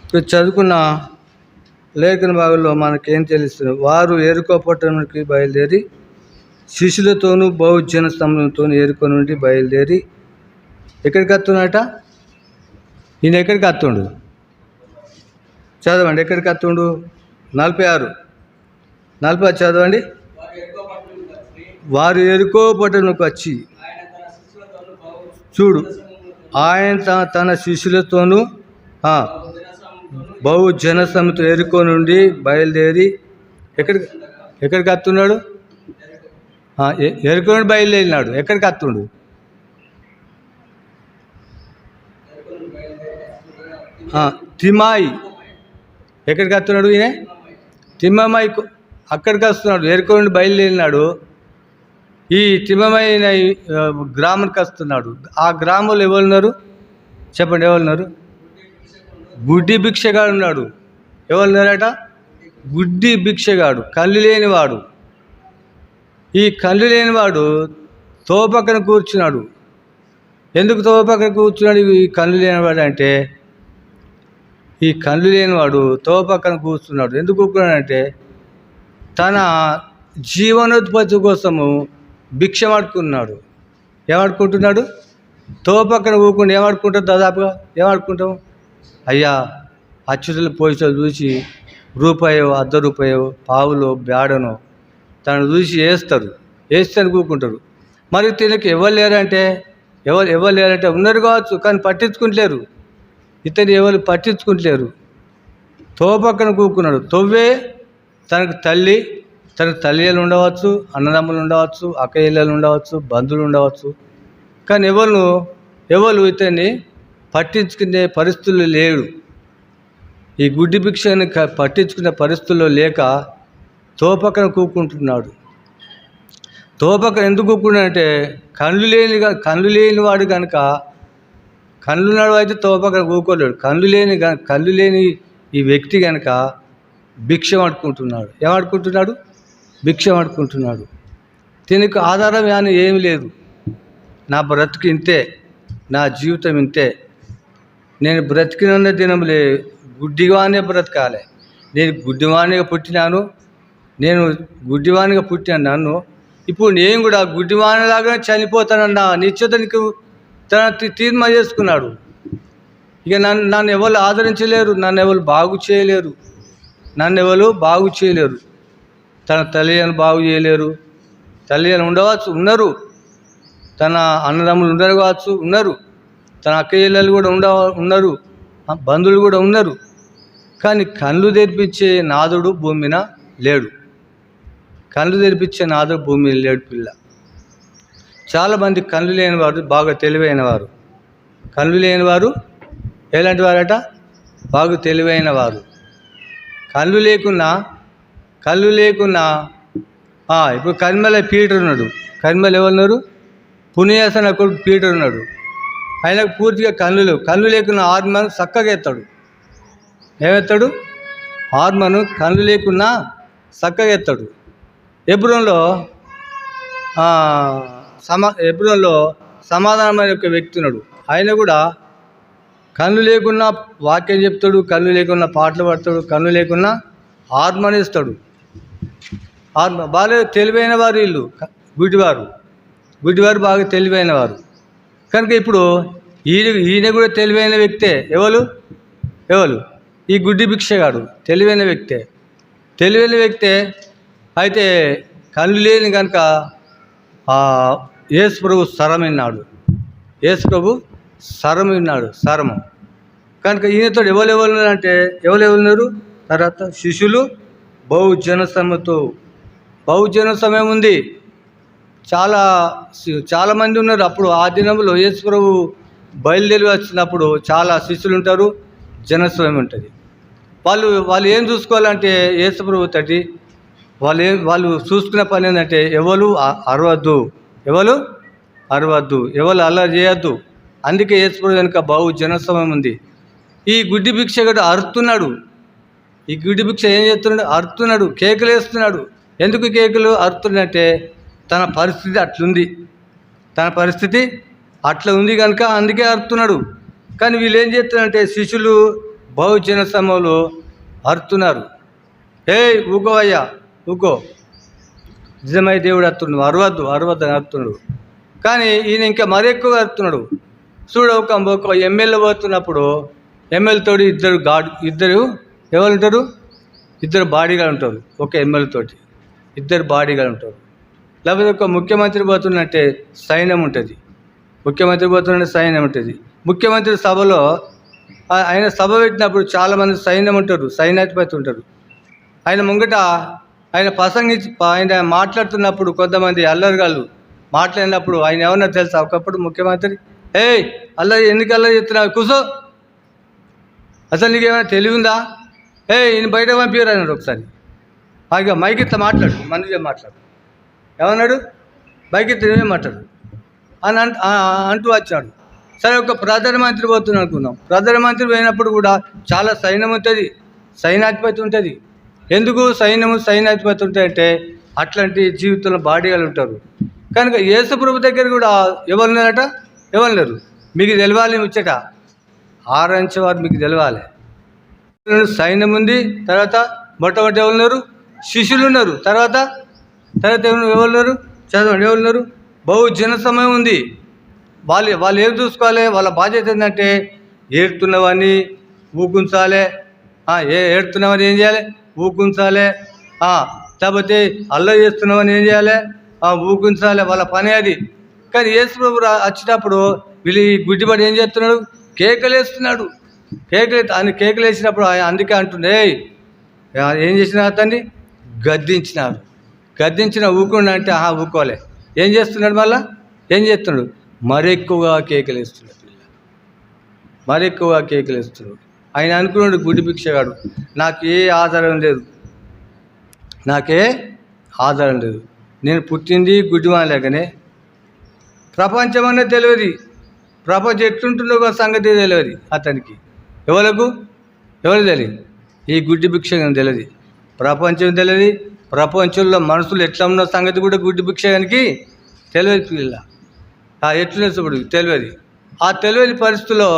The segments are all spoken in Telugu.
ఇప్పుడు చదువుకున్న లేఖన భాగంలో మనకేం తెలుస్తుంది? వారు ఎరుకో పట్టణానికి బయలుదేరి శిష్యులతోనూ బహుజన సమూహంతో ఎరుకో నుండి బయలుదేరి ఎక్కడికి వస్తున్నాడట? ఈయన ఎక్కడికి వస్తుండు? చదవండి, ఎక్కడికి వస్తుండు? 46 చదవండి. వారు ఎరుకో పట్టణంకి వచ్చి చూడు, ఆయన తన శిష్యులతోనూ బహుజన సమూహంతో ఎరుకో నుండి బయలుదేరి ఎక్కడికి వస్తున్నాడు? ఎరుకో నుండి బయలుదేరినాడు. ఎక్కడికి వస్తుండు? తిమాయి. ఎక్కడికి వస్తున్నాడు ఈయన? తిమ్మమాయి అక్కడికి వస్తున్నాడు. ఎరుకో నుండి బయలుదేరినాడు. ఈ తిమ్మమాయి గ్రామానికి వస్తున్నాడు. ఆ గ్రామంలో ఎవరున్నారు చెప్పండి? ఎవరున్నారు? గుడ్డి భిక్షగాడు ఉన్నాడు. ఎవరున్నారట? గుడ్డి భిక్షగాడు, కళ్ళు లేనివాడు. ఈ కళ్ళు లేనివాడు తోపక్కన కూర్చున్నాడు. ఎందుకు తోపక్కన కూర్చున్నాడు ఈ కళ్ళు లేనివాడు అంటే? ఈ కళ్ళు లేనివాడు తోపక్కన కూర్చున్నాడు. ఎందుకు కూర్చున్నాడంటే తన జీవనోత్పత్తి కోసము భిక్ష పడుకున్నాడు. ఏమడుకుంటున్నాడు? తోపక్కన కూకుండా ఏమడుకుంటాం? దాదాపుగా ఏమడుకుంటాం? అయ్యా అచ్చుతుల పోయిసలు చూసి రూపాయో ₹1 పావులో బేడనో తను చూసి వేస్తే కూకుంటారు. మరి తినకి ఎవరు లేరంటే ఎవరు లేరంటే ఉన్నారు కావచ్చు, కానీ పట్టించుకుంటలేరు. ఇతను ఎవరు పట్టించుకుంటలేరు. తోపక్కన కూకున్నాడు. తొవ్వే తనకు తల్లిలు ఉండవచ్చు, అన్నదమ్ములు ఉండవచ్చు, అక్కయ్యలు ఉండవచ్చు, బంధువులు ఉండవచ్చు, కానీ ఎవరు ఇతన్ని పట్టించుకునే పరిస్థితులు లేడు. ఈ గుడ్డి భిక్షని పట్టించుకునే పరిస్థితుల్లో లేక తోపక్కన కూకుంటున్నాడు. తోపక్కన ఎందుకు కూకున్నాడంటే కళ్ళు లేని వాడు కనుక, కళ్ళున్నాడు అయితే తోపక్కన కూకోలేడు. కళ్ళు లేని ఈ వ్యక్తి కనుక భిక్ష పడుకుంటున్నాడు. ఏమడుకుంటున్నాడు? భిక్ష పడుకుంటున్నాడు. దీనికి ఆధారం కానీ ఏమి లేదు. నా బ్రతుకు ఇంతే, నా జీవితం ఇంతే, నేను బ్రతికిన దినములే గుడ్డివానే బ్రతకాలి. నేను గుడ్డివానిగా పుట్టినాను, నన్ను ఇప్పుడు నేను కూడా గుడ్డివానిలాగానే చనిపోతానన్న నిశ్చితనికి తన తీర్మానం చేసుకున్నాడు. ఇక నన్ను ఎవరు ఆదరించలేరు, నన్ను ఎవరు బాగు చేయలేరు. తన తల్లిదండ్రులు బాగు చేయలేరు. తల్లిదండ్రులు ఉన్నారు, తన అన్నదమ్ములు ఉండరు కావచ్చు, ఉన్నారు, తన అక్కయ్యలు కూడా ఉన్నారు, బంధువులు కూడా ఉన్నారు, కానీ కళ్ళు తెరిపించే నాదుడు భూమిన లేడు. పిల్ల. చాలామంది కళ్ళు లేనివారు బాగా తెలివైనవారు. కళ్ళు లేనివారు ఎలాంటి వారట? బాగా తెలివైన వారు. కళ్ళు లేకున్నా ఇప్పుడు కరిమల పీటర్ ఉన్నాడు. కరిమల ఎవరున్నారు? పుణ్యాసన కొడుకు పీటర్ ఉన్నాడు. ఆయనకు పూర్తిగా కళ్ళు లేకున్నా హార్మోన్ చక్కగా ఎత్తాడు. ఏమెత్తాడు? హార్మోను కళ్ళు లేకున్నా చక్కగా ఎత్తాడు. ఎబ్రోన్లో సమాధానమైన ఒక వ్యక్తి ఉన్నాడు. ఆయన కూడా కళ్ళు లేకున్నా వాక్యం చెప్తాడు, కళ్ళు లేకున్నా పాటలు పాడతాడు, కళ్ళు లేకున్నా హార్మోన్ ఇస్తాడు. బాగా తెలివైన వారు వీళ్ళు. గుడ్డివారు బాగా తెలివైన వారు కనుక ఇప్పుడు ఈయన కూడా తెలివైన వ్యక్తే. ఎవరు? ఈ గుడ్డి భిక్షగాడు తెలివైన వ్యక్తే. అయితే కళ్ళు లేని కనుక యేసు ప్రభు స్వరం విన్నాడు. స్వరము కనుక ఈయనతో ఎవరెవరున్నారు? తర్వాత శిష్యులు బహుజన సమయం ఉంది. చాలామంది ఉన్నారు. అప్పుడు ఆ దినంలో యేసు ప్రభు బయలుదేరి వచ్చినప్పుడు చాలా శిష్యులు ఉంటారు, జనస్వయం ఉంటుంది. వాళ్ళు ఏం చూసుకోవాలంటే యేసు ప్రభు తోటి వాళ్ళు చూసుకునే పని ఏంటంటే ఎవరు అరవద్దు, ఎవరు అల్లరి చేయొద్దు. అందుకే యేసు ప్రభు వెనుక జనస్వయం ఉంది. ఈ గుడ్డి భిక్షగాడు అరుస్తున్నాడు. ఈ గుడ్డి భిక్ష ఏం చేస్తున్నాడు? అరుతున్నాడు, కేకలు వేస్తున్నాడు. ఎందుకు కేకలు అరుతున్నాడంటే తన పరిస్థితి అట్లా ఉంది కనుక అందుకే అరుతున్నాడు. కానీ వీళ్ళు ఏం చేస్తున్నారంటే శిష్యులు బహుజన సమూహంలో అరుతున్నారు. ఊకోవయ్యా ఊకో, నిజమై దేవుడు అరుతున్నాడు, అరవద్దు అని అరుతున్నాడు. కానీ ఈయన ఇంకా మరీ ఎక్కువ అరుతున్నాడు. చూడు, ఒక ఎమ్మెల్యే పోతున్నప్పుడు ఎమ్మెల్యేతోటి ఇద్దరు ఎవరు ఉంటారు? ఇద్దరు బాడీగార్డు ఉంటారు. ఒక ఎమ్మెల్యేతోటి ఇద్దరు బాడీగార్డు ఉంటారు. లేకపోతే ఒక ముఖ్యమంత్రి పోతున్నట్టే సైన్యం ఉంటుంది. ముఖ్యమంత్రి పోతున్నట్టే సైన్యం ఉంటుంది. ముఖ్యమంత్రి సభలో ఆయన సభ పెట్టినప్పుడు చాలామంది సైన్యం ఉంటారు, సైన్యాధిపతి ఉంటారు. ఆయన ముంగట ఆయన మాట్లాడుతున్నప్పుడు కొంతమంది అల్లరిగాళ్ళు మాట్లాడినప్పుడు ఆయన ఏమన్నా తెలుసా? ఒకప్పుడు ముఖ్యమంత్రి అల్లరి ఎందుకు అల్లరి చెప్తున్నావు, కూసో, అసలు నీకేమైనా తెలివి ఉందా, ఈయన బయట పంపించారు అన్నాడు. ఒకసారి మైక్ ఇట్లా మాట్లాడు, మందిగా మాట్లాడు, ఏమన్నాడు? మైక్ ఇట్లా నువ్వే మాట్లాడు అని అంటూ వచ్చాడు. సరే, ఒక ప్రధానమంత్రి పోతున్నాడు అనుకుందాం. ప్రధానమంత్రి పోయినప్పుడు కూడా చాలా సైన్యం ఉంటుంది, సైన్యాధిపతి ఉంటుంది. ఎందుకు సైన్యాధిపతి ఉంటాయంటే అట్లాంటి జీవితంలో బాడీగాలు ఉంటారు. కనుక యేసుప్రభు దగ్గర కూడా ఎవరు లేరట, ఎవరు లేరు. మీకు తెలవాలి ముచ్చట, ఆరంచే వారు మీకు తెలవాలి. సైన్యం ఉంది, తర్వాత మొట్టమొదటి ఎవరు ఉన్నారు? శిష్యులు ఉన్నారు. తర్వాత ఎవరు ఉన్నారు? చదవండి, ఎవరు ఉన్నారు? బహుజన సమయం ఉంది. వాళ్ళు ఏం చూసుకోవాలి? వాళ్ళ బాధ్యత ఏంటంటే ఏడుతున్నవన్నీ ఊకుంచాలి. ఏడుతున్నవని ఏం చేయాలి? ఊకుంచాలి. లేకపోతే అల్లరి చేస్తున్నామని ఏం చేయాలి? ఊకుంచాలి. వాళ్ళ పని అది. కానీ యేసు ప్రభు వచ్చేటప్పుడు వీళ్ళు ఈ గుడ్డిబడి ఏం చేస్తున్నాడు? కేకలేస్తున్నాడు. కేకలు వేసినప్పుడు అందుకే అంటుండే, ఏం చేసిన అతన్ని గద్దించిన ఊకుండా అంటే ఊకోలే. ఏం చేస్తున్నాడు? మళ్ళా ఏం చేస్తున్నాడు? మరెక్కువగా కేకలేస్తున్నాడు. ఆయన అనుకున్నాడు, గుడ్డి భిక్షగాడు, నాకే ఆధారం లేదు, నేను పుట్టింది గుడ్డివాని లేకనే. ప్రపంచం అనేది తెలియదు, ప్రపంచం ఎట్లుంటుందో ఒక సంగతి తెలియదు అతనికి. ఎవరు తెలియదు? ఈ గుడ్డి భిక్షగానికి తెలియదు, ప్రపంచం తెలియదు. ప్రపంచంలో మనుషులు ఎట్లా ఉన్న సంగతి కూడా గుడ్డి భిక్షగానికి తెలియదు. పిల్ల ఎట్లున్నప్పుడు తెలియదు. ఆ తెలియని పరిస్థితుల్లో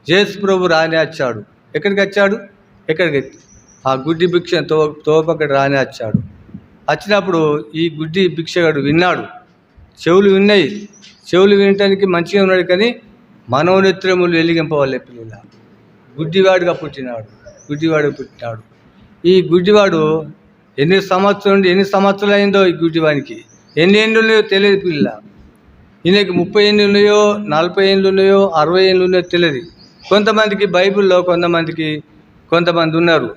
యేసు ప్రభు రాని వచ్చాడు. ఎక్కడికి వచ్చాడు? ఆ గుడ్డి భిక్ష తోపక్కడి రాని వచ్చాడు. వచ్చినప్పుడు ఈ గుడ్డి భిక్షగాడు విన్నాడు. చెవులు వినటానికి మంచిగా ఉన్నాడు, కానీ మనోనేత్రములు వెలిగింపవాలే పిల్లల. గుడ్డివాడుగా పుట్టినాడు. ఈ గుడ్డివాడు ఎన్ని సంవత్సరాలు అయిందో ఈ గుడ్డివానికి, ఎన్ని ఏళ్ళు ఉన్నాయో తెలియదు పిల్ల. ఈయనకి 30 ఏళ్ళు ఉన్నాయో, 40 ఏళ్ళు ఉన్నాయో, 60 ఏళ్ళు ఉన్నాయో తెలియదు. కొంతమందికి బైబిల్లో కొంతమంది ఉన్నారు.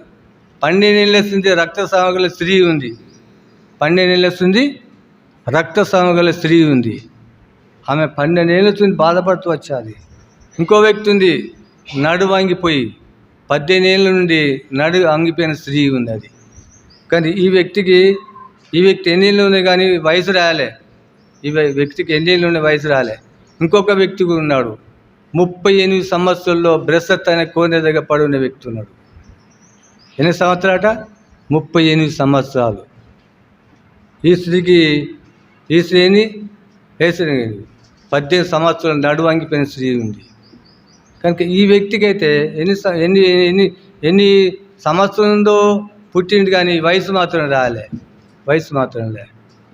12 ఏళ్ళ రక్తస్రావం గల స్త్రీ ఉంది. 12 ఏళ్ళ రక్తస్రావం గల స్త్రీ ఉంది. ఆమె 12 ఏళ్ళ బాధపడుతూ వచ్చాది. ఇంకో వ్యక్తి ఉంది, నడు వంగిపోయి 18 ఏళ్ళ నుండి నడు వంగిపోయిన స్త్రీ ఉంది. అది కానీ ఈ వ్యక్తి ఎన్ని ఏళ్ళు ఉన్నాయి కానీ వయసు రాలే. వ్యక్తికి ఎన్ని ఏళ్ళు ఉన్నాయి, వయసు రాలే. ఇంకొక వ్యక్తి ఉన్నాడు, 38 సంవత్సరాల్లో బ్రెసత్ అనే కోనే దగ్గర పడి ఉన్న వ్యక్తి ఉన్నాడు. ఎన్ని సంవత్సరాలట? 38 సంవత్సరాలు. ఈ స్త్రీకి 18 సంవత్సరాలు నడు వంగిపోయిన స్త్రీ ఉంది. కనుక ఈ వ్యక్తికి అయితే ఎన్ని సంవత్సరంలో పుట్టింది కానీ వయసు మాత్రం రాలే.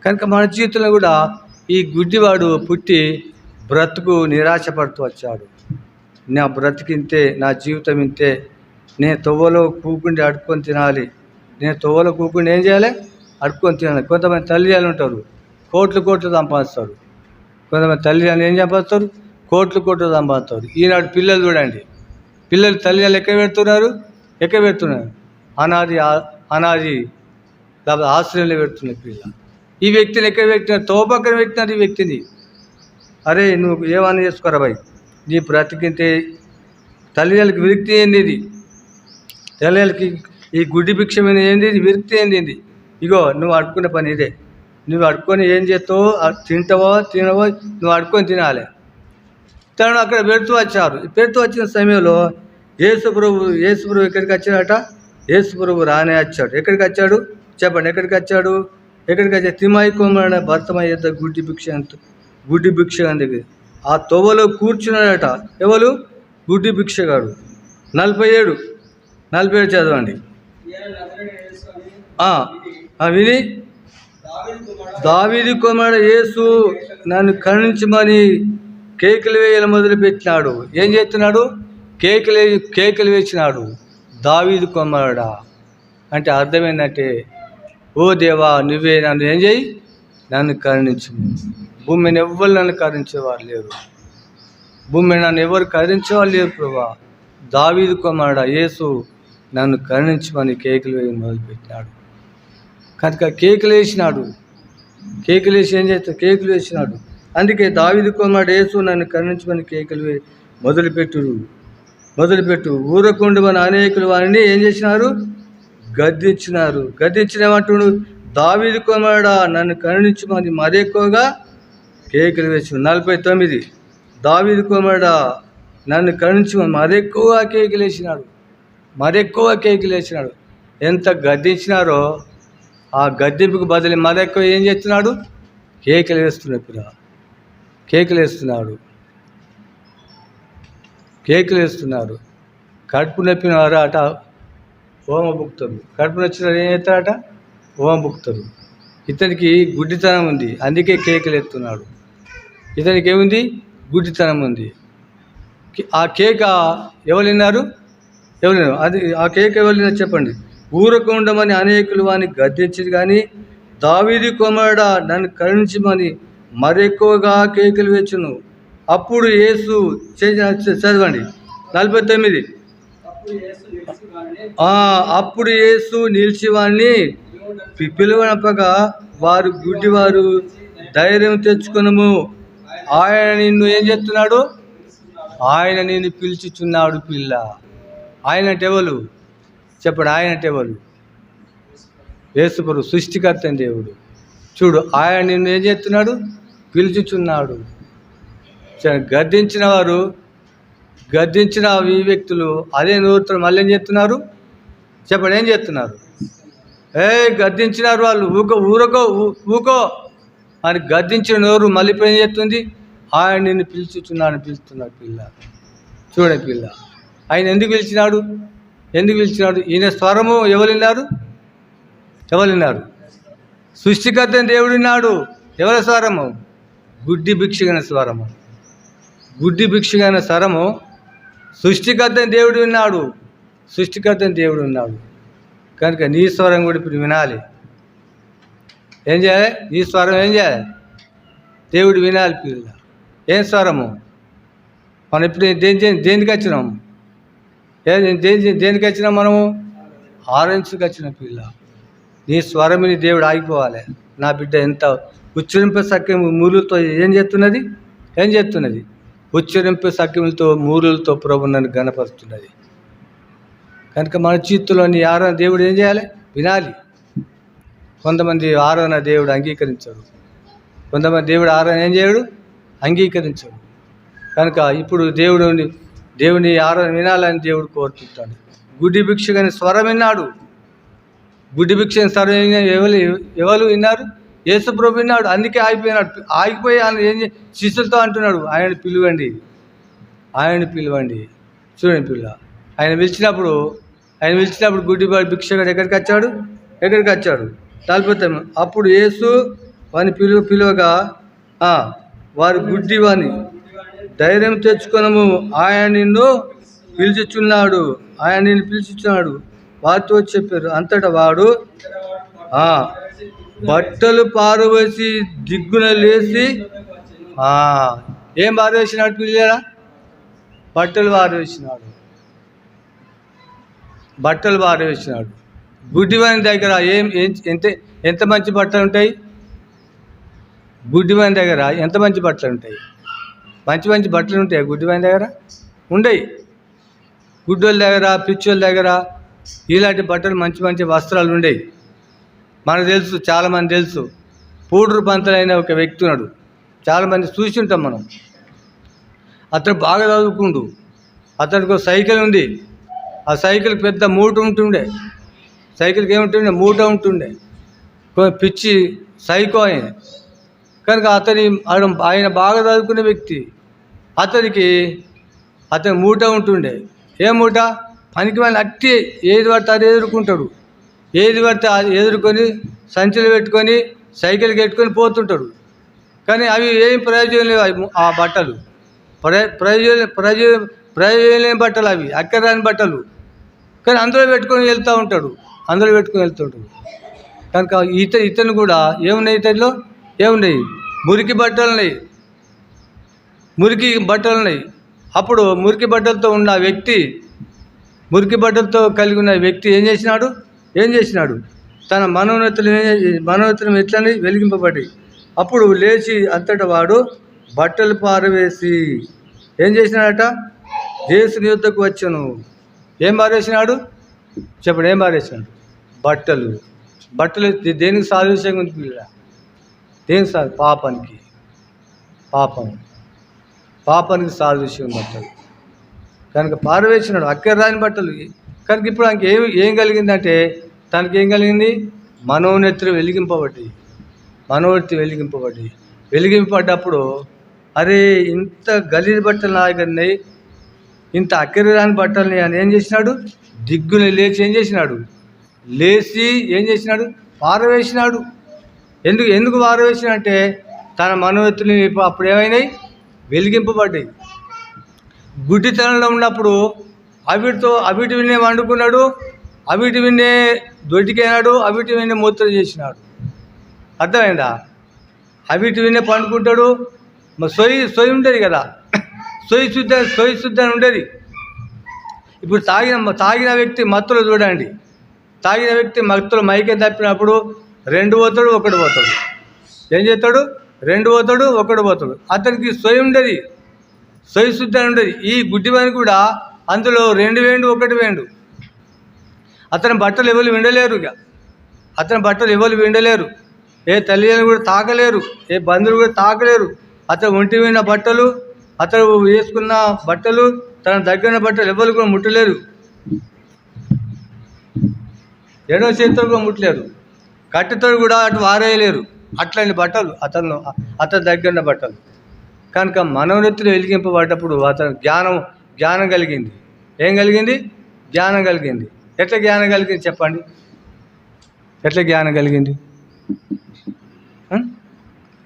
కనుక మన జీవితంలో కూడా ఈ గుడ్డివాడు పుట్టి బ్రతుకు నిరాశపడుతూ వచ్చాడు. నా బ్రతికింతే, నా జీవితం ఇంతే, నేను తొవ్వలో కూకుండి అడుక్కొని తినాలి. ఏం చేయాలి? అడుక్కొని తినాలి. కొంతమంది తల్లిదండ్రులు ఉంటారు, కోట్లు సంపాదిస్తారు. కొంతమంది తల్లిదండ్రులు ఏం సంపాదిస్తారు? కోట్లు సంపాదిస్తారు. ఈనాడు పిల్లలు చూడండి, తల్లిదండ్రులు ఎక్కడ పెడుతున్నారు? అనాది లేకపోతే ఆశ్రయంలో పెడుతున్నారు పిల్ల. ఈ వ్యక్తిని ఎక్కడ పెట్టినారు? తోపక్కన పెట్టినారు ఈ వ్యక్తిని. అరే, నువ్వు ఏమన్నా చేసుకోరా బాయ్, నీ బ్రతికింతే. తల్లిదండ్రులకి విరక్తి ఏంది? ఇది తల్లిదండ్రులకి ఈ గుడ్డి భిక్ష మీద ఏంది? విరక్తి ఏంది? ఇగో నువ్వు అడుక్కునే పని ఇదే. నువ్వు అడుక్కొని ఏం చేస్తావో, తినవో నువ్వు అడుక్కొని తినాలి. తను అక్కడ పెడుతూ వచ్చిన సమయంలో యేసు ప్రభు ఎక్కడికి వచ్చాడట? యేసు ప్రభు రానే వచ్చాడు. ఎక్కడికి వచ్చాడు? చెప్పండి, ఎక్కడికి వచ్చాడు? తిమాయి కుమారుడైన భర్తమయ్య గుడ్డి భిక్షగాని దగ్గర ఆ తొవ్వలో కూర్చున్నాడట. ఎవరు? గుడ్డి భిక్షగాడు. 47 47 చదవండి. విని దావీదు కుమారుడు యేసు నన్ను కరుణించమని కేకలు వేయడం మొదలుపెట్టినాడు. ఏం చేస్తున్నాడు? కేకలు వేసినాడు. దావీదు కుమారుడా అంటే అర్థం ఏంటంటే, ఓ దేవా నువ్వే నన్ను ఏం చేయి, నన్ను కరుణించు. భూమి మీద ఎవ్వరు నన్ను కరుణించేవారు లేరు. భూమి మీద నన్ను ఎవరు కరుణించేవారు లేరు ప్రభా. దావీదు కుమారుడా యేసు నన్ను కరుణించమని కేకలు వేయడం మొదలుపెట్టినాడు. కనుక కేకలు వేసినాడు. కేకలు వేసి ఏం చేస్తాడు? కేకలు వేసినాడు. అందుకే దావీదు కుమారుడు యేసు నన్ను కరుణించమని కేకలు మొదలుపెట్టు. ఊరకుండమని అనేకులు వారిని ఏం చేసినారు? గద్దించినారు. గద్దించినమంటుడు దావీదు కుమారుడా నన్ను కరుణించమని మరెక్కువగా కేకలు వేసి. 49 దావీదు కుమారుడా నన్ను కరుణించమని మరెక్కువ కేకలు వేసినాడు. ఎంత గద్దించినారో ఆ గద్దెంపుకు బదులు మరెక్కువ ఏం చేస్తున్నాడు? కేకలు వేస్తున్నాడు. కడుపు నొప్పిన వారు అట హోమ భుక్తరు. కడుపు నొచ్చిన ఏం చేస్తారట? హోమ భుక్తరు. ఇతనికి గుడ్డితనం ఉంది, అందుకే కేకలు ఎత్తున్నాడు. ఇతనికి ఏముంది? గుడ్డితనం ఉంది. ఆ కేక ఎవరు విన్నారు? అది ఆ కేక ఎవరు విన్నారు చెప్పండి. ఊరకు ఉండమని అనేకులు వాని గద్దించింది, కానీ దావీదు కుమారుడా నన్ను కరుణించమని మరెక్కువగా కేకలు వేచును. అప్పుడు యేసు చదవండి 49. అప్పుడు యేసు నిలిచి వారిని పిలువనపగా వారు గుడ్డివారు ధైర్యం తెచ్చుకునము. ఆయన నిన్ను ఏం చేస్తున్నాడు? ఆయన నిన్ను పిలుచుచున్నాడు పిల్ల. ఆయన అంటే ఎవరు చెప్పండి? ఆయన అంటే ఎవరు? యేసుప్రభు, సృష్టికర్త దేవుడు. చూడు, ఆయన నిన్ను ఏం చేస్తున్నాడు? పిలుచుచున్నాడు. గద్దించిన ఈ వ్యక్తులు అదే నోరుతో మళ్ళీ ఏం చేస్తున్నారు చెప్పండి? ఏం చేస్తున్నారు? గద్దించినారు వాళ్ళు. ఊకో అని గద్దించిన నోరు మళ్ళీ ఏం చేస్తుంది? ఆయన నిన్ను పిలుస్తున్నాడు పిల్ల. చూడండి పిల్ల. ఆయన ఎందుకు పిలిచినాడు? ఈయన స్వరము ఎవరు విన్నారు? సృష్టికర్త దేవుడు విన్నాడు. ఎవరి స్వరము? గుడ్డి భిక్షగైన స్వరము సృష్టికర్త దేవుడు విన్నాడు. కనుక నీ స్వరం కూడా ఇప్పుడు వినాలి. ఏం చేయాలి? నీ స్వరం ఏం చేయాలి? దేవుడు వినాలి పిల్ల. ఏం స్వరము? మనం ఇప్పుడు దేనికి వచ్చినాము? దేనికి వచ్చినాం మనము? ఆరెంజ్కి వచ్చిన పిల్ల. నీ స్వరమిని దేవుడు ఆగిపోవాలి. నా బిడ్డ ఎంత ఉచ్చరింప సఖ్యం మూలులతో ఏం చేస్తున్నది? ఉచ్చరింప సఖ్యములతో మూలులతో ప్రభు నన్ను గణపరుస్తున్నది. కనుక మన చేతుల్లోని ఆరాధన దేవుడు ఏం చేయాలి? వినాలి. కొంతమంది ఆరాధన దేవుడు అంగీకరించడు. కొంతమంది దేవుడు ఆరాధన ఏం చేయడు? అంగీకరించడు. కనుక ఇప్పుడు దేవుని ఆరాధన వినాలని దేవుడు కోరుతుంటాడు. గుడ్డి భిక్షగని స్వరం విన్నాడు. గుడ్డి భిక్షని స్వరం ఎవరు విన్నారు? యేసుప్రభు విన్నాడు. అందుకే ఆగిపోయి ఆయన ఏం శిష్యులతో అంటున్నాడు, ఆయన పిలవండి. చూడండి పిల్ల. ఆయన పిలిచినప్పుడు గుడ్డి భిక్షగాడు ఎక్కడికి వచ్చాడు? 40. అప్పుడు యేసు వాని పిలువగా వారు గుడ్డి వాని ధైర్యం తెచ్చుకొనము. ఆయన నిన్ను పిలుచుచున్నాడు. వారితో చెప్పారు. అంతటా వాడు బట్టలు పారవేసి దిగ్గున లేచి ఏం పారవేసినాడు పిల్లరా? బట్టలు పారవేసినాడు. గుడ్డివాని దగ్గర ఎంత మంచి బట్టలు ఉంటాయి? గుడ్డివాని దగ్గర ఎంత మంచి బట్టలు ఉంటాయి? మంచి బట్టలు ఉంటాయి గుడ్డివాని దగ్గర? ఉండయి. గుడ్డోళ్ళ దగ్గర, పిచ్చోళ్ళ దగ్గర ఇలాంటి బట్టలు మంచి వస్త్రాలు ఉండేవి. మనకు తెలుసు, చాలామంది తెలుసు. పూడూరు పంతులైన ఒక వ్యక్తి ఉన్నాడు. చాలామంది చూసి ఉంటాం మనం. అతను బాగా చదువుకుండు. అతనికి ఒక సైకిల్ ఉంది. ఆ సైకిల్కి పెద్ద మూట ఉంటుండే. సైకిల్కి ఏముంటుండే? మూట ఉంటుండే. పిచ్చి సైకో ఆయన. కనుక ఆయన బాగా చదువుకునే వ్యక్తి. అతని మూట ఉంటుండే. ఏ మూట? పనికి వాళ్ళని అట్టి ఏది పడితే అది ఎదుర్కొంటాడు. ఏది పడితే అది ఎదుర్కొని సంచులు పెట్టుకొని సైకిల్ కట్టుకొని పోతుంటాడు. కానీ అవి ఏం ప్రయోజనం లేవు. ఆ బట్టలు ప్రయోజనం లేని బట్టలు, అవి అక్కరాని బట్టలు. కానీ అందులో పెట్టుకొని వెళ్తుంటాడు. కనుక ఇతను కూడా ఏమున్నాయి, ఇతనిలో ఏమున్నాయి? మురికి బట్టలు ఉన్నాయి. అప్పుడు మురికి బట్టలతో ఉన్న వ్యక్తి, మురికి బట్టలతో కలిగి ఉన్న వ్యక్తి ఏం చేసినాడు? తన మనోన్నతులు ఎట్లని వెలిగింపబడ్డాయి. అప్పుడు లేచి అంతటా వాడు బట్టలు పారవేసి ఏం చేసినాడట? యేసుని యుద్ధకు వచ్చాను. ఏం పారేసినాడు? చెప్పండి, ఏం పారేసినాడు? బట్టలు దేనికి సాదృశ్యంగా ఉంది పిల్ల? దేనికి పాపానికి సాదృశ్యం బట్టలు. కనుక పారవేసినాడు అక్కర్రాని బట్టలు. కనుక ఇప్పుడు ఆయనకి ఏం కలిగిందంటే, తనకి ఏం కలిగింది? మనోనేత్రం వెలిగింపబడ్డప్పుడు అరే ఇంత గలీజ్ బట్టలు నా దగ్గర ఉన్నాయి, ఇంత అక్కర్రాని బట్టలని అని ఏం చేసినాడు? దిగ్గుని లేచి ఏం చేసినాడు? పారవేసినాడు. ఎందుకు పారవేసినంటే తన మనోనేత్రులు అప్పుడు ఏమైనాయి? వెలిగింపబడ్డాయి. గుడ్డితనంలో ఉన్నప్పుడు అవిటి విన్నే వండుకున్నాడు, అవిటి విన్నే దొడ్డికైనాడు, అవిటి విన్నే మూత్రం చేసినాడు. అర్థమైందా? అవిటి విన్నే పండుకుంటాడు. సొయ్యి ఉంటుంది కదా, సొయ్యి శుద్ధి అని ఉండేది. ఇప్పుడు తాగిన వ్యక్తి మత్తులో చూడండి, తాగిన వ్యక్తి మత్తులో మైకే తప్పినప్పుడు 2 పోతాడు, 1 పోతాడు. ఏం చేస్తాడు? 2 పోతాడు, 1 పోతాడు. అతనికి సొయ్యి శుద్ధి అని ఉండేది. ఈ గుడ్డివాని కూడా అందులో 2 వేండు, 1 వేండు. అతని బట్టలు ఎవరు విండలేరు. ఏ తల్లిదండ్రులు కూడా తాకలేరు, ఏ బంధువులు కూడా తాకలేరు. అతను ఒంటి విన్న బట్టలు, అతను వేసుకున్న బట్టలు, తన దగ్గర బట్టలు ఎవరు కూడా ముట్టలేరు. ఎడవ చేతితో కూడా ముట్టలేరు. కట్టెతో కూడా అటు వారేయలేరు. అట్లాంటి బట్టలు అతని దగ్గర బట్టలు. కనుక మనోనేత్రం వెలిగింపబడ్డప్పుడు అతను జ్ఞానం కలిగింది. ఏం కలిగింది? జ్ఞానం కలిగింది. ఎట్లా జ్ఞానం కలిగింది చెప్పండి? ఎట్లా జ్ఞానం కలిగింది?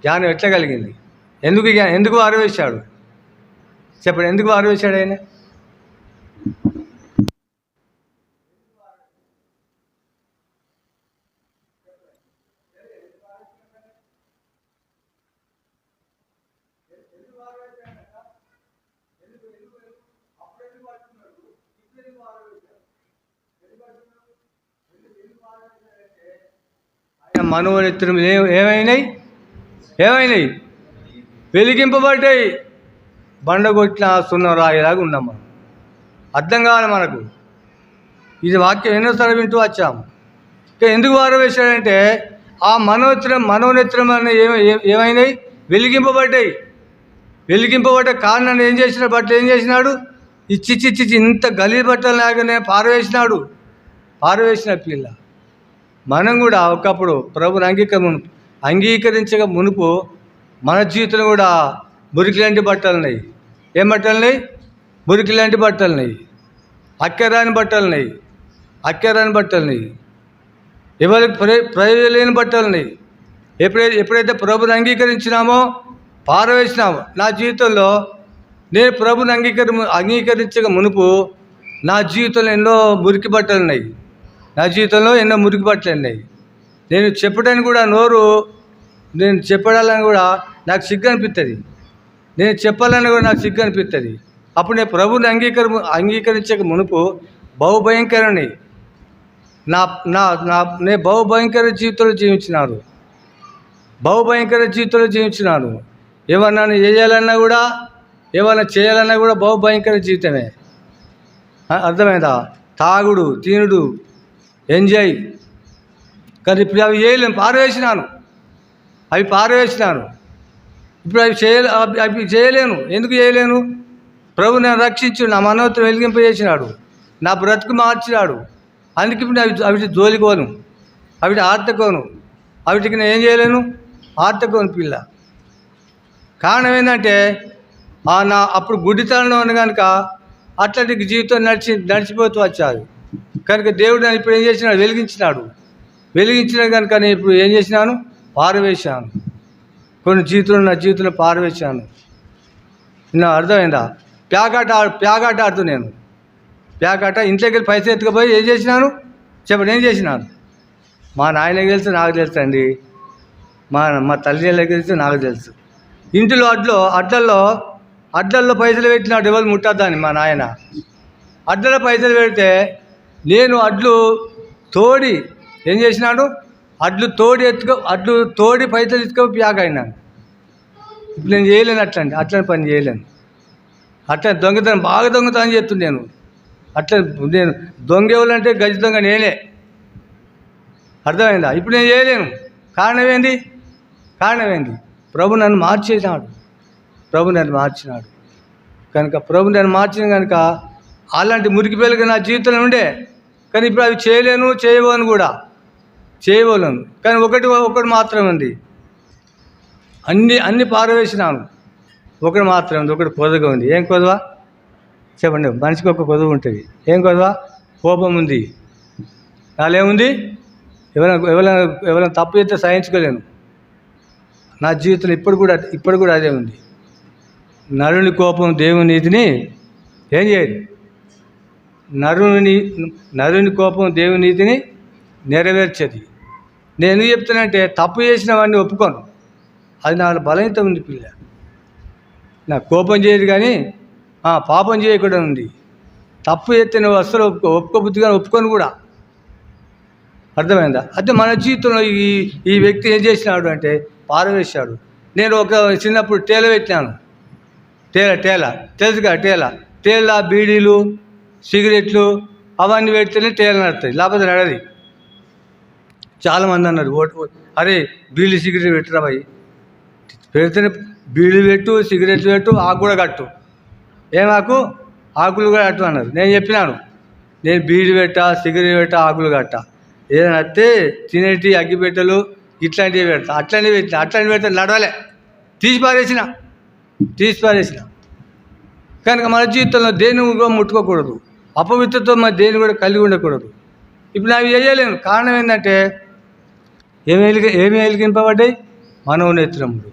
జ్ఞానం ఎట్లా కలిగింది? ఎందుకు వారవేశాడు చెప్పండి? ఎందుకు వారవేశాడు ఆయన? మనోనేత్రం ఏమైనాయి? వెలిగింపబడ్డాయి. బండగొట్టిన సున్నం రాయిలాగా ఉన్నాం మనం. అర్థం కావాలి మనకు. ఇది వాక్యం ఎన్నోసార్లు వింటూ వచ్చాము. ఎందుకు వారవేశాడంటే ఆ మనోనేత్రం అనే ఏమైనాయి? వెలిగింపబడ్డ కారణాన్ని ఏం చేసినాడు? బట్టలు ఏం చేసినాడు? ఇచ్చి ఇంత గలీజ్ బట్టలు లాగానే పారవేసిన పిల్ల. మనం కూడా ఒకప్పుడు ప్రభుని అంగీకరించక మునుపు మన జీవితంలో కూడా మురికి లాంటి బట్టలు ఉన్నాయి. ఏం బట్టలు ఉన్నాయి? మురికి లాంటి బట్టలు ఉన్నాయి. అక్కరాని బట్టలు ఉన్నాయి. ఎవరికి ప్రయోజనం లేని బట్టలు ఉన్నాయి. ఎప్పుడైతే ప్రభుని అంగీకరించినామో, పారవేసినామో, నా జీవితంలో నేను ప్రభుని అంగీకరించక మునుపు నా జీవితంలో ఎన్నో మురికి బట్టలు ఉన్నాయి. నేను చెప్పడానికి కూడా నేను చెప్పడాలని కూడా నాకు సిగ్గు అనిపిస్తుంది. నేను చెప్పాలని కూడా నాకు సిగ్గు అనిపిస్తుంది. అప్పుడు నేను ప్రభుని అంగీకరించక మునుపు బహుభయంకరని నేను బహుభయంకర జీవితంలో జీవించినాను. ఏమన్నా చేయాలన్నా కూడా, ఏమన్నా చేయాలన్నా కూడా బహుభయంకర జీవితమే. అర్థమైందా? తాగుడు, తినుడు, ఎంజాయ్. కానీ ఇప్పుడు అవి పారవేసినాను. ఇప్పుడు అవి చేయలేను. ఎందుకు చేయలేను? ప్రభు నన్ను రక్షించు, నా మనోత్రం వెలిగింపజేసినాడు, నా బ్రతుకు మార్చినాడు. అందుకే ఇప్పుడు అవిటి జోలికోను, అవిటి ఆర్తకోను, అవిటికి నేను ఏం చేయలేను? ఆర్తకోను పిల్ల. కారణం ఏంటంటే అప్పుడు గుడ్డితనంలో ఉన్న కనుక అట్లాంటి జీవితం నడిచిపోతూ వచ్చారు. కనుక దేవుడు నన్ను ఇప్పుడు ఏం చేసినాడు? వెలిగించినాడు కనుక నేను ఇప్పుడు ఏం చేసినాను? పారవేశాను. కొన్ని జీవితంలో నా జీవితంలో పారవేశాను. నా అర్థమైందా? ప్యాకాట ఆడుతూ నేను ప్యాకాట ఇంట్లోకి వెళ్ళి పైసలు ఎత్తుకుపోయి ఏం చేసినాను చెప్పండి? ఏం చేసినాను? మా నాయనకి తెలుసు, నాకు తెలుసు అండి. మా తల్లిదండ్రులకి తెలుసు, నాకు తెలుసు. ఇంటిలో అడ్లల్లో పైసలు పెట్టినాడు, ఎవరు ముట్టద్దని మా నాయన. అడ్లలో పైసలు పెడితే నేను అడ్లు తోడి ఏం చేసినాడు? అడ్లు తోడి పైసలు ఎత్తుకో ప్యాక్ అయినాను. ఇప్పుడు నేను చేయలేను అట్లని పని చేయలేను. అట్లా బాగా దొంగతనం చేస్తుంది నేను. నేను దొంగ ఎవరంటే గజ దొంగ నేనే. అర్థమైందా? ఇప్పుడు నేను చేయలేను. కారణం ఏంది? ప్రభు నన్ను మార్చినాడు. కనుక ప్రభు నన్ను మార్చిన కనుక అలాంటి మురికి పిల్లలు నా జీవితంలో ఉండే. కానీ ఇప్పుడు అవి చేయలేను కూడా చేయలేను. కానీ ఒకటి మాత్రం ఉంది, అన్ని పారవేసినాను. ఒకటి మాత్రం ఉంది, ఒకటి కొదవ ఉంది. ఏం కొదవ చెప్పండి? మనిషికి ఒక కొదవ ఉంటుంది. ఏం కొదవ? కోపం ఉంది. నాలేముంది? ఎవరైనా తప్పు చేస్తే సహించుకోలేను. నా జీవితంలో ఇప్పుడు కూడా అదే ఉంది. నరుని కోపం దేవుని నీతిని ఏం చేయదు. నరుని కోపం దేవుని నీతిని నెరవేర్చేది. నేను ఎందుకు చెప్తానంటే తప్పు చేసినవన్నీ ఒప్పుకోను. అది నా బలహీనత ఉంది. పిల్ల నా కోపం చేయదు కానీ పాపం చేయకుండా ఉంది. తప్పు చేస్తే నువ్వు అస్సలు ఒప్పుకోబుద్ధిగా ఒప్పుకొని కూడా. అర్థమైందా? అయితే మన జీవితంలో ఈ వ్యక్తి ఏం చేసినాడు అంటే పారవేశాడు. నేను ఒక చిన్నప్పుడు టేల పెట్టినాను. టేల తెలుసుగా? టేల బీడీలు, సిగరెట్లు అవన్నీ పెడితేనే టేల నడుతుంది, లేకపోతే నడది. చాలామంది అన్నారు, అరే బీడీ సిగరెట్ పెట్టురా భయ్, పెడితేనే బీడీ పెట్టు, సిగరెట్లు పెట్టు, ఆకు కూడా కట్టు. ఆకులు కూడా కట్టు అన్నారు. నేను చెప్పినాను, నేను బీడీ పెట్టా, సిగరెట్ పెట్టా, ఆకులు కట్టా. ఏదైనా వస్తే తినేటి అగ్గిపెట్టెలు ఇట్లాంటివి పెడతా. అట్లాంటివి పెడితే నడవలే, తీసి పారేసిన. కనుక మన జీవితంలో దేన్ని కూడా ముట్టుకోకూడదు. అపవిత్రతో మన దేన్ని కూడా కలిగి ఉండకూడదు. ఇప్పుడు నాకు చేయలేను. కారణం ఏంటంటే ఏమి వెలిగింపబడ్డాయి? మనోనేత్రములు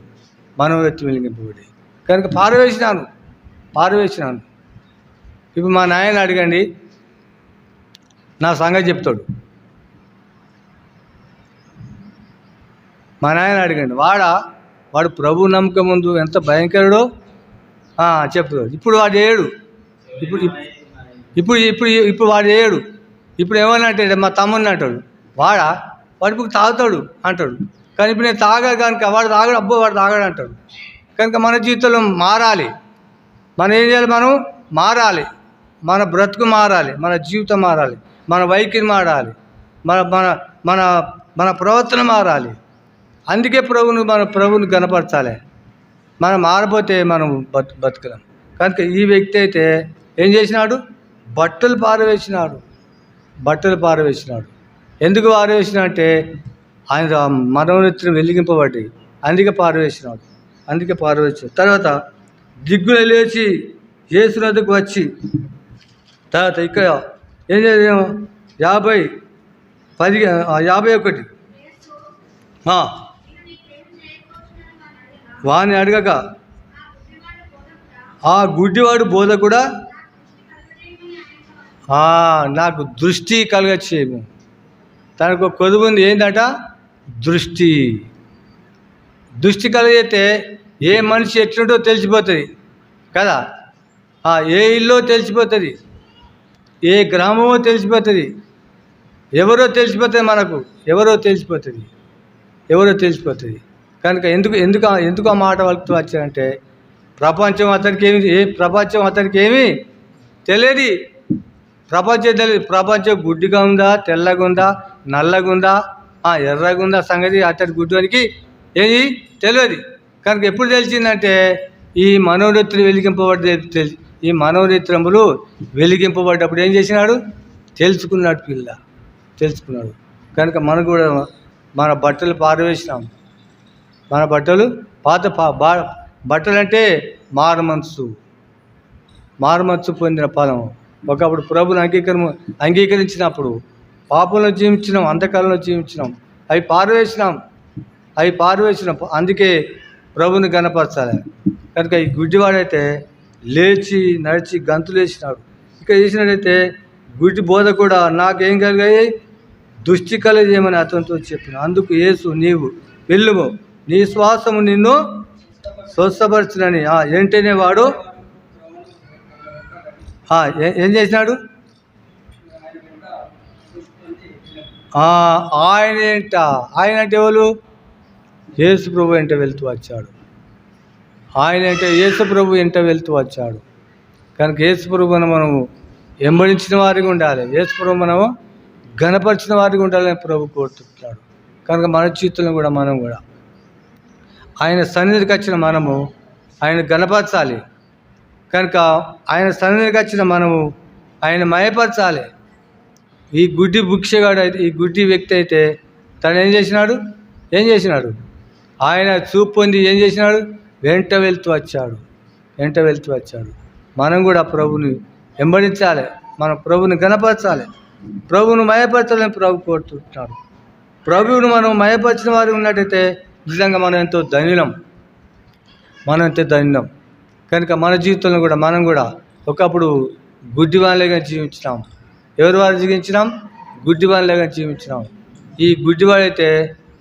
వెలిగింపబడ్డాయి. కనుక పారవేసినాను. ఇప్పుడు మా నాయన అడగండి, నా సంగతి చెప్తాడు. మా నాయన అడగండి, వాడు ప్రభు నమ్మకం ముందు ఎంత భయంకరుడో చెప్తాడు. ఇప్పుడు వాడు చేయడు. ఇప్పుడు వాడు చేయడు. ఇప్పుడు ఏమన్నా అంటే మా తమ్ముడిని అంటాడు, వాడికి తాగుతాడు అంటాడు. కానీ ఇప్పుడు నేను తాగా కనుక వాడు తాగాడు అంటాడు. కనుక మన జీవితంలో మారాలి. మనం ఏం చేయాలి? మనం మారాలి. మన బ్రతుకు మారాలి, మన జీవితం మారాలి, మన వైఖరి మారాలి, మన ప్రవర్తన మారాలి. అందుకే మన ప్రభుని గణపరచాలి. మనం మారపోతే మనం బతకలేం. కనుక ఈ వ్యక్తి అయితే ఏం చేసినాడు? బట్టలు పారవేసినాడు. ఎందుకు పారవేసినా అంటే ఆయన మనోనేత్రం వెలిగింపబడ్డాయి, అందుకే పారవేసినాడు. తర్వాత దిగ్గున లేచి యేసునద్దకు వచ్చి, తర్వాత ఇక్కడ ఏం చేసాము? 51 వాని అడగక ఆ గుడ్డివాడు బోధ కూడా నాకు దృష్టి కలగచ్చేము. తనకు ఒక కొదువు ఉంది, ఏంటంట? దృష్టి కలిగితే ఏ మనిషి ఎట్లుంటో తెలిసిపోతుంది కదా. ఏ ఇల్లో తెలిసిపోతుంది, ఏ గ్రామమో తెలిసిపోతుంది, ఎవరో తెలిసిపోతుంది. కనుక ఎందుకు ఆ మాట వలుపుతూ వచ్చారంటే ప్రపంచం అతనికి ఏమీ తెలియదు. ప్రపంచం గుడ్డిగా ఉందా, తెల్లగా ఉందా, నల్లగా ఉందా, ఎర్రగా ఉందా సంగతి అతడి గుడ్డికి ఏది తెలియదు. కనుక ఎప్పుడు తెలిసిందంటే ఈ మనోనేత్రములు వెలిగింపబడ్డప్పుడు ఏం చేసినాడు? తెలుసుకున్నాడు. కనుక మనం కూడా మన బట్టలు పారవేసినాం. మన బట్టలు బట్టలు అంటే మారు మనసు. మారుమచ్చు పొందిన ఫలం. ఒకప్పుడు ప్రభుని అంగీకరించినప్పుడు పాపంలో జీవించినాం, అంధకారంలో జీవించినాం, అవి పారవేసినాం. అందుకే ప్రభుని గణపరచాలి. కనుక ఈ గుడ్డివాడైతే లేచి నడిచి గంతులు వేసినాడు. ఇక చేసినట్టయితే గుడ్డి బోధ కూడా నాకేం కలిగాయి, దృష్టి కలగజేయమని అతనితో చెప్పిన. అందుకు యేసు, నీవు వెళ్ళుము, నీ శ్వాసము నిన్ను స్వస్థపరచునని. ఏంటనే వాడు ఏం చేసినాడు? ఆయన అంటే ఎవరు? యేసు ప్రభు వెంట వెళ్తూ వచ్చాడు. ఆయన అంటే యేసు ప్రభు వెంట వెళ్తూ వచ్చాడు. కనుక యేసు ప్రభువును మనము వెంబడించిన వారిగా ఉండాలి, యేసు ప్రభు మనము ఘనపరిచిన వారిగా ఉండాలని ప్రభు కోరుతున్నాడు. కనుక మన జీవితంలో కూడా మనం కూడా ఆయన సన్నిధికి వచ్చిన మనము ఆయన ఘనపరచాలి. కనుక ఆయన సన్నిధికి వచ్చిన మనము ఆయన మయపరచాలి. ఈ గుడ్డి భిక్షగాడు అయితే, ఈ గుడ్డి వ్యక్తి అయితే తను ఏం చేసినాడు? ఆయన చూపు పొంది ఏం చేసినాడు? వెంట వెళ్తూ వచ్చాడు. మనం కూడా ప్రభుని వెంబడించాలి, మన ప్రభుని గణపరచాలి, ప్రభువును మయపరచాలని ప్రభు కోరుతున్నాడు. ప్రభువును మనం మయపరిచిన వారు ఉన్నట్టయితే నిజంగా మనం ఎంతో ధన్యులం. కనుక మన జీవితంలో కూడా మనం కూడా ఒకప్పుడు గుడ్డివాళ్ళగా జీవించినాం. ఎవరి వారు జీవించినాం? గుడ్డివాళ్ళగా జీవించినాం. ఈ గుడ్డివాడైతే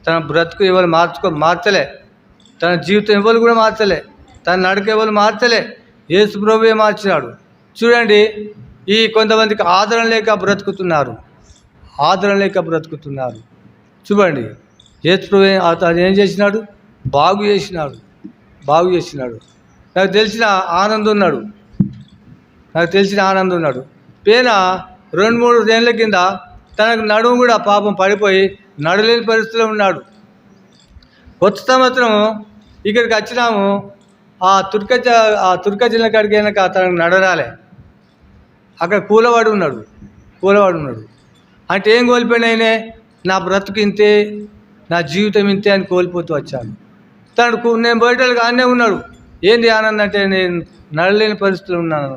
తన బ్రతుకు ఎవరు మార్చలే, తన జీవితం ఎవరు కూడా మార్చలే, తన నడక ఎవరు మార్చలే, యేసు ప్రభువే మార్చినాడు. చూడండి, ఈ కొంతమందికి ఆదరణ లేక బ్రతుకుతున్నారు. చూడండి, యేసు ప్రభువే అతను ఏం చేసినాడు? బాగు చేసినాడు. నాకు తెలిసిన ఆనందం ఉన్నాడు. పేన 2-3 ఏళ్ళ కింద తనకు నడుము కూడా పాపం పడిపోయి నడలేని పరిస్థితిలో ఉన్నాడు. కొత్త సంవత్సరం ఇక్కడికి వచ్చినాము. ఆ తుర్క జిల్లా కాడికి అయినాక తనకు నడరాలే. అక్కడ కూలవాడు ఉన్నాడు. అంటే ఏం కోల్పోయినాయనే? నా బ్రతుకు ఇంతే, నా జీవితం ఇంతే అని కోల్పోతూ వచ్చాను. నేను బయటకు ఆనే ఉన్నాడు. ఏంది ఆనందం అంటే, నేను నడలేని పరిస్థితులు ఉన్నాను.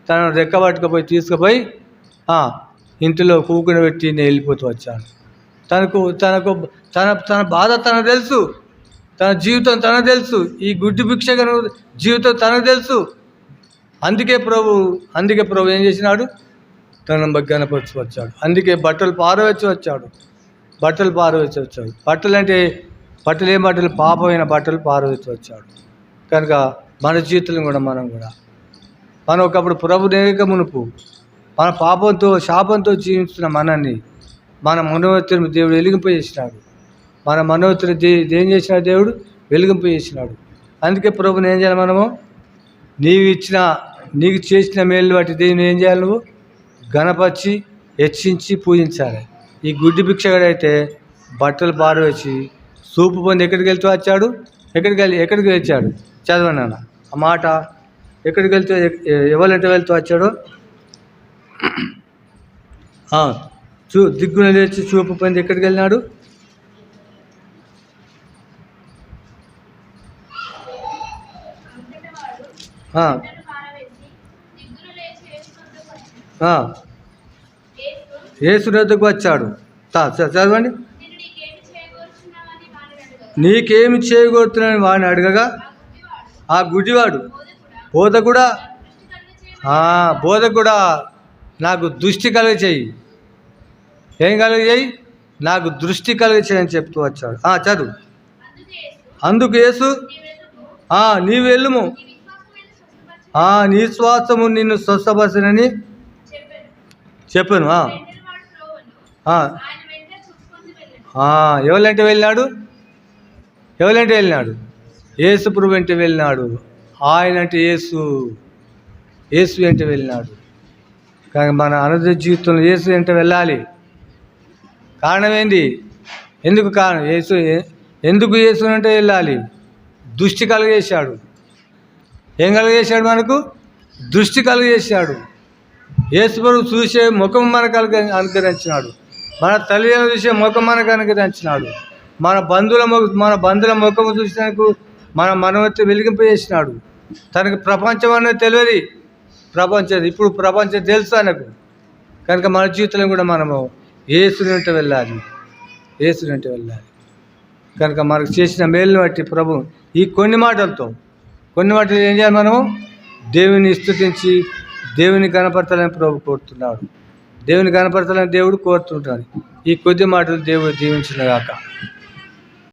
తనను రెక్క పట్టుకుపోయి తీసుకుపోయి ఇంటిలో కూకుని పెట్టి నేను వెళ్ళిపోతూ వచ్చాను. తన బాధ తనకు తెలుసు, తన జీవితం తనకు తెలుసు, ఈ గుడ్డి భిక్షగను జీవితం తనకు తెలుసు. అందుకే ప్రభు ఏం చేసినాడు? తనను గణపరిచి వచ్చాడు. అందుకే బట్టలు పారవేసి వచ్చాడు. బట్టలు అంటే ఏం బట్టలు? పాపమైన బట్టలు పారవేసి వచ్చాడు. కనుక మన జీవితంలో కూడా మనం ఒకప్పుడు ప్రభు నేక మునుపు మన పాపంతో శాపంతో జీవిస్తున్న మనల్ని మన మనోవృత్తిని దేవుడు వెలిగింపజేసినాడు. మన మనోవృత్తిని ఏం చేసినాడు? దేవుడు వెలిగింపజేసినాడు. అందుకే ప్రభుని ఏం చేయాలి? మనము నీకు చేసిన మేలు బట్టి దేవుని ఏం చేయాలి? నువ్వు గణపరిచి హెచ్చించి పూజించాలి. ఈ గుడ్డి భిక్షగాడైతే బట్టలు పారవేసి సూపు పొంది ఎక్కడికి వచ్చాడు? చదవండి అన్న ఆ మాట. ఎవరంటే వెళ్తూ వచ్చాడో దిగ్గున లేచి చూపు పొంది ఎక్కడికి వెళ్ళినాడు? యేసు వద్దకు వచ్చాడు. చదవండి. నీకేమి చేయగోరుతున్నాని వాడిని అడగగా ఆ గుడ్డివాడు, బోధకుడా నాకు దృష్టి కలుగచేయి. ఏం కలుగచేయి? నాకు దృష్టి కలుగచేయి అని చెప్తూ వచ్చాడు. చదువు. అందుకు యేసు, నీవు వెళ్ళుము, నీ శ్వాసము నిన్ను స్వస్థపరచునని చెప్పాను. ఎవరంటే వెళ్ళినాడు? యేసు ప్రభు వెంట వెళ్ళినాడు. ఆయన అంటే యేసు వెంట వెళ్ళినాడు. కానీ మన అనుదిన జీవితంలో యేసు వెంట వెళ్ళాలి. కారణం ఏంది? ఎందుకు యేసు వెంట వెళ్ళాలి? దృష్టి కలుగజేశాడు. ఏం కలుగజేశాడు? మనకు దృష్టి కలుగజేశాడు. యేసు ప్రభు చూసే ముఖం మనకు అనుగ్రహించినాడు. మన తల్లిదండ్రులు చూసే ముఖం మనకు అనుగ్రహించినాడు. మన బంధువుల ముఖము చూసినందుకు మన మనవత్తి వెలిగింపజేసినాడు. తనకు ప్రపంచం అనేది తెలియదు, ఇప్పుడు ప్రపంచం తెలుసు ఆయనకు. కనుక మన జీవితంలో కూడా మనము యేసుని వెంట వెళ్ళాలి, యేసుని వెంట వెళ్ళాలి. కనుక మనకు చేసిన మేలుని బట్టి ప్రభు ఈ కొన్ని మాటలు ఏం చేయాలి? మనము దేవుని స్తుతించి దేవుని కనపరచాలని ప్రభు కోరుతున్నాడు. దేవుని కనపరచాలని దేవుడు కోరుతుంటాడు. ఈ కొద్ది మాటలు దేవుడు దీవించిన గాక.